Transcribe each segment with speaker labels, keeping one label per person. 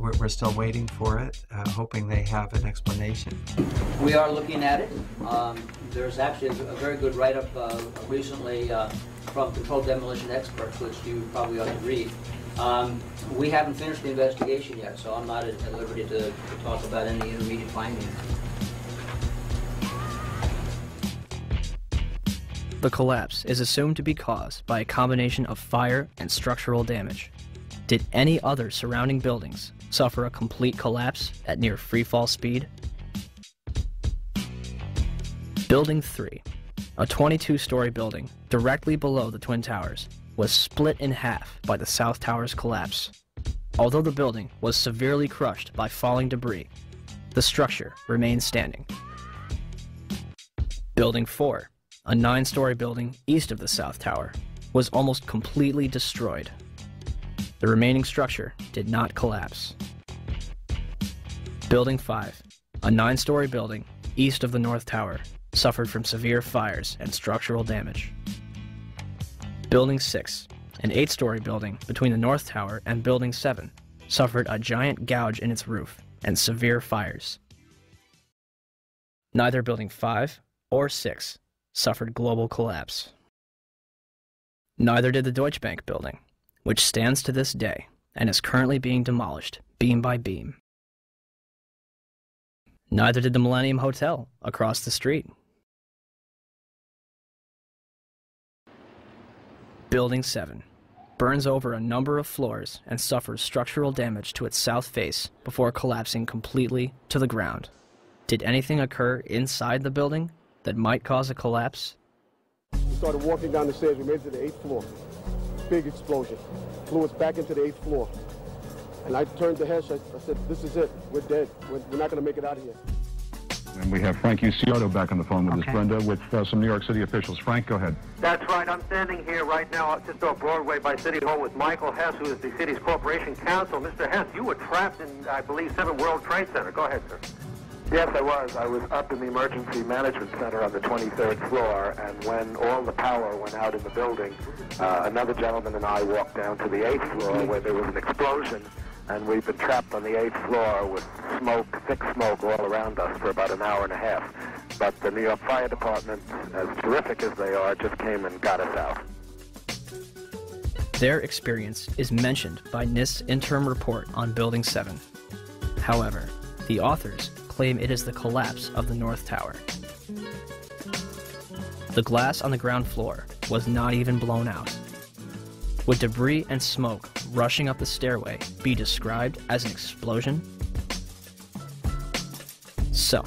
Speaker 1: we're still waiting for it, hoping they have an explanation.
Speaker 2: We are looking at it. There's actually a very good write-up recently from controlled demolition experts, which you probably ought to read. We haven't finished the investigation yet, so I'm not at liberty to talk about any intermediate findings.
Speaker 3: The collapse is assumed to be caused by a combination of fire and structural damage. Did any other surrounding buildings suffer a complete collapse at near freefall speed? Building 3, a 22-story building directly below the Twin Towers, was split in half by the South Tower's collapse. Although the building was severely crushed by falling debris, the structure remained standing. Building 4, a 9-story building east of the South Tower, was almost completely destroyed. The remaining structure did not collapse. Building 5, a 9-story building east of the North Tower, suffered from severe fires and structural damage. Building 6, an 8-story building between the North Tower and Building 7, suffered a giant gouge in its roof and severe fires. Neither Building 5 or 6 suffered global collapse. Neither did the Deutsche Bank building, which stands to this day and is currently being demolished beam by beam. Neither did the Millennium Hotel across the street. Building 7 burns over a number of floors and suffers structural damage to its south face before collapsing completely to the ground. Did anything occur inside the building that might cause a collapse?
Speaker 4: We started walking down the stairs. We made it to the 8th floor. Big explosion. Flew us back into the 8th floor. And I turned to Hesh. I said, this is it. We're dead. We're not going to make it out of here.
Speaker 5: And we have Frank Ucioto back on the phone with us, Brenda, with some New York City officials. Frank, go ahead.
Speaker 6: That's right. I'm standing here right now just off Broadway by City Hall with Michael Hess, who is the city's corporation counsel. Mr. Hess, you were trapped in, I believe, 7 World Trade Center. Go ahead, sir.
Speaker 7: Yes, I was. I was up in the Emergency Management Center on the 23rd floor, and when all the power went out in the building, another gentleman and I walked down to the 8th floor where there was an explosion, and we've been trapped on the 8th floor with smoke, thick smoke all around us for about an hour and a half. But the New York Fire Department, as terrific as they are, just came and got us out.
Speaker 3: Their experience is mentioned by NIST's interim report on Building 7. However, the authors claim it is the collapse of the North Tower. The glass on the ground floor was not even blown out. Would debris and smoke rushing up the stairway be described as an explosion? So,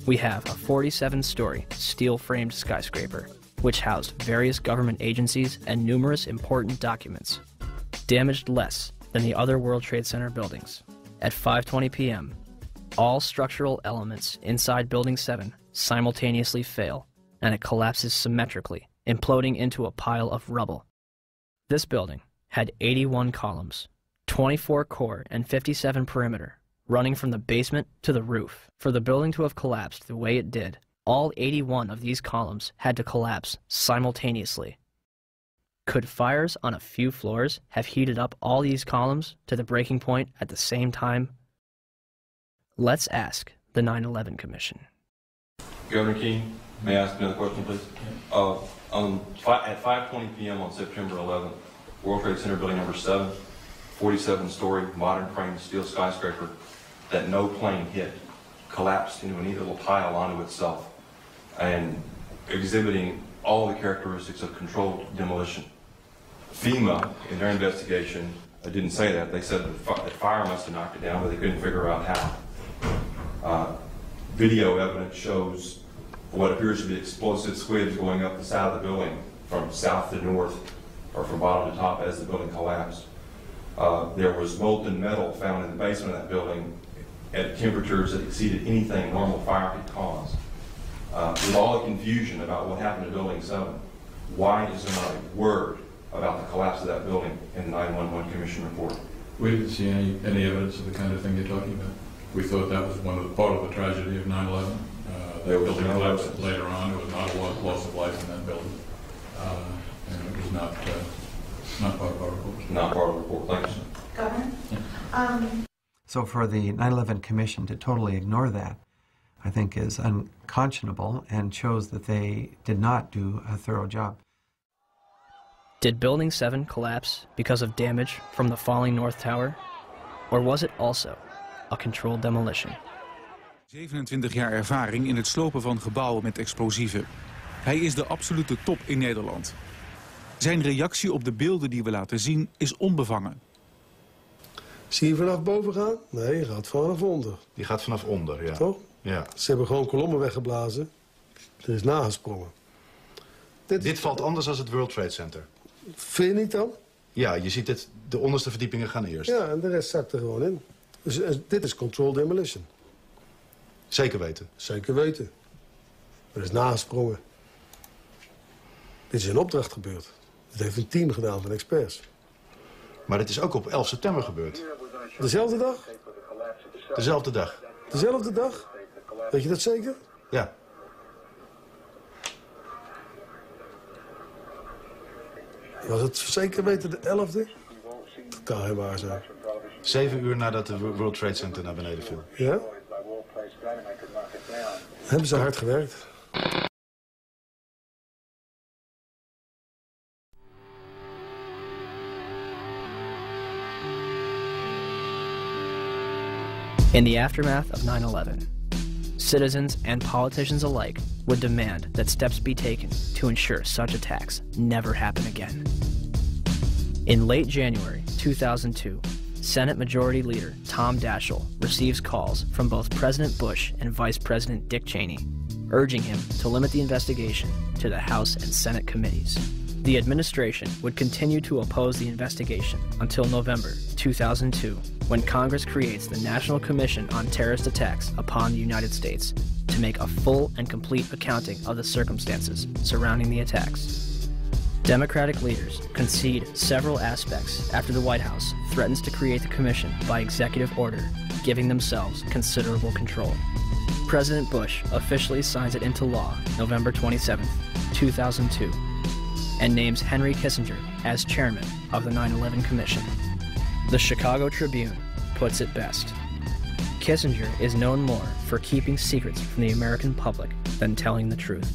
Speaker 3: we have a 47-story steel-framed skyscraper, which housed various government agencies and numerous important documents, damaged less than the other World Trade Center buildings. At 5:20 p.m., all structural elements inside Building 7 simultaneously fail, and it collapses symmetrically, imploding into a pile of rubble. This building had 81 columns, 24 core and 57 perimeter, running from the basement to the roof. For the building to have collapsed the way it did, all 81 of these columns had to collapse simultaneously. Could fires on a few floors have heated up all these columns to the breaking point at the same time? Let's ask the 9/11 Commission.
Speaker 8: Governor King, may I ask another question, please? At 5:20 p.m. on September 11th, World Trade Center building number 7, 47-story modern frame steel skyscraper that no plane hit, collapsed into a neat little pile onto itself and exhibiting all the characteristics of controlled demolition. FEMA, in their investigation, didn't say that. They said that fire must have knocked it down, but they couldn't figure out how. Video evidence shows what appears to be explosive squibs going up the side of the building from south to north, or from bottom to top as the building collapsed. There was molten metal found in the basement of that building at temperatures that exceeded anything normal fire could cause. With all the confusion about what happened to Building 7, why is there not a word about the collapse of that building in the 911 Commission report?
Speaker 9: We didn't see any evidence of the kind of thing you're talking about. We thought that was part of the tragedy of 9/11. The building collapsed later on. There was not a loss of life in that building. And it was not part of our report.
Speaker 8: Not part of the report. Thanks.
Speaker 10: Governor?
Speaker 1: So for the 9/11 Commission to totally ignore that, I think is unconscionable and shows that they did not do a thorough job.
Speaker 3: Did Building 7 collapse because of damage from the falling North Tower? Or was it also a controlled demolition?
Speaker 11: 27 jaar ervaring in het slopen van gebouwen met explosieven. Hij is de absolute top in Nederland. Zijn reactie op de beelden die we laten zien is onbevangen.
Speaker 12: Zie je vanaf boven gaan? Nee, je gaat vanaf onder.
Speaker 13: Die gaat vanaf onder, ja.
Speaker 12: Toch?
Speaker 13: Ja.
Speaker 12: Ze hebben gewoon kolommen weggeblazen. Er is nagesprongen.
Speaker 13: Dit valt anders dan het World Trade Center.
Speaker 12: Vind je niet dan?
Speaker 13: Ja, je ziet het, de onderste verdiepingen gaan eerst.
Speaker 12: Ja, en de rest zakt er gewoon in. Dus dit is controlled demolition.
Speaker 13: Zeker weten?
Speaker 12: Zeker weten. Er is nagesprongen. Dit is in opdracht gebeurd. Dit heeft een team gedaan van experts.
Speaker 13: Maar dit is ook op 11 september gebeurd.
Speaker 12: Dezelfde dag?
Speaker 13: Dezelfde dag.
Speaker 12: Dezelfde dag? Weet je dat zeker?
Speaker 13: Ja.
Speaker 12: Was het zeker weten de 11e? Dat kan geen waar zijn.
Speaker 13: 7 uur nadat de World Trade Center naar beneden viel.
Speaker 12: Ja? Hebben ze hard gewerkt.
Speaker 3: In the aftermath of 9/11, citizens and politicians alike would demand that steps be taken to ensure such attacks never happen again. In late January 2002, Senate Majority Leader Tom Daschle receives calls from both President Bush and Vice President Dick Cheney, urging him to limit the investigation to the House and Senate committees. The administration would continue to oppose the investigation until November 2002, when Congress creates the National Commission on Terrorist Attacks upon the United States to make a full and complete accounting of the circumstances surrounding the attacks. Democratic leaders concede several aspects after the White House threatens to create the commission by executive order, giving themselves considerable control. President Bush officially signs it into law November 27, 2002, and names Henry Kissinger as chairman of the 9/11 Commission. The Chicago Tribune puts it best. Kissinger is known more for keeping secrets from the American public than telling the truth.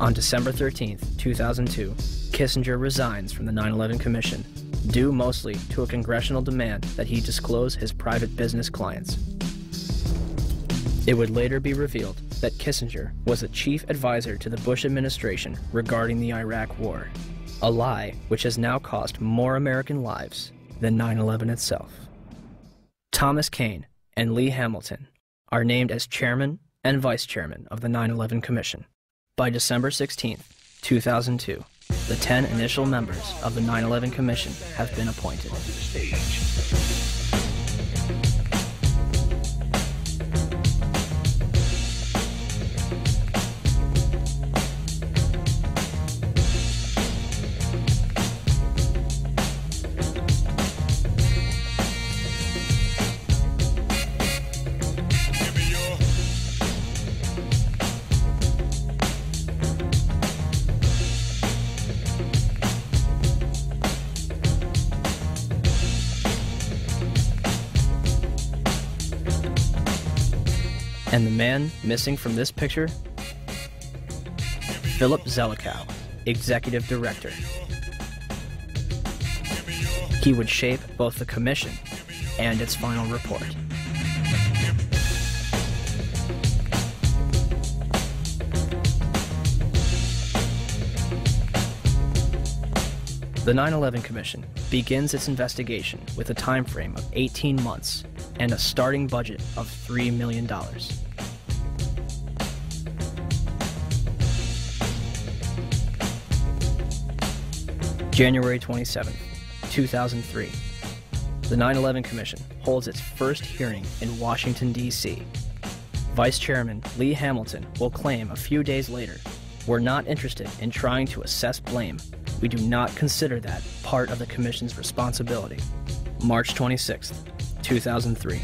Speaker 3: On December 13, 2002, Kissinger resigns from the 9/11 Commission, due mostly to a congressional demand that he disclose his private business clients. It would later be revealed that Kissinger was a chief advisor to the Bush administration regarding the Iraq War, a lie which has now cost more American lives than 9/11 itself. Thomas Kean and Lee Hamilton are named as chairman and vice chairman of the 9/11 Commission. By December 16, 2002, the 10 initial members of the 9/11 Commission have been appointed. And the man missing from this picture? Philip Zelikow, Executive Director. He would shape both the commission and its final report. The 9/11 Commission begins its investigation with a time frame of 18 months and a starting budget of $3 million. January 27, 2003. The 9/11 Commission holds its first hearing in Washington, D.C. Vice Chairman Lee Hamilton will claim a few days later, "We're not interested in trying to assess blame. We do not consider that part of the Commission's responsibility." March 26, 2003.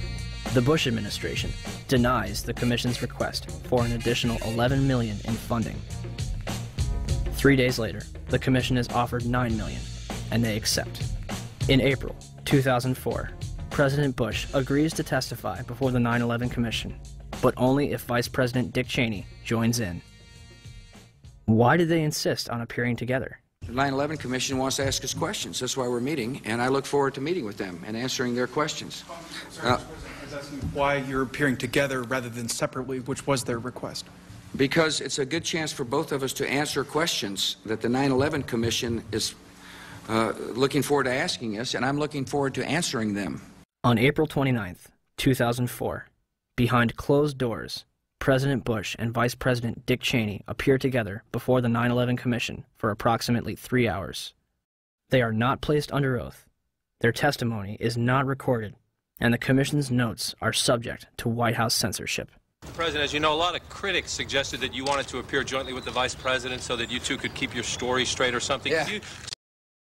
Speaker 3: The Bush administration denies the Commission's request for an additional $11 million in funding. 3 days later, the Commission is offered $9 million, and they accept. In April 2004. President Bush agrees to testify before the 9/11 Commission, but only if Vice President Dick Cheney joins in. Why did they insist on appearing together?
Speaker 10: The 9/11 Commission wants to ask us questions. That's why we're meeting, and I look forward to meeting with them and answering their questions.
Speaker 14: I was asking why you're appearing together rather than separately, which was their request.
Speaker 10: Because it's a good chance for both of us to answer questions that the 9/11 Commission is looking forward to asking us, and I'm looking forward to answering them.
Speaker 3: On April 29th, 2004, behind closed doors, President Bush and Vice President Dick Cheney appear together before the 9/11 Commission for approximately 3 hours. They are not placed under oath, their testimony is not recorded, and the Commission's notes are subject to White House censorship.
Speaker 15: President, as you know, a lot of critics suggested that you wanted to appear jointly with the Vice President so that you two could keep your story straight or something.
Speaker 10: Yeah.
Speaker 15: Could you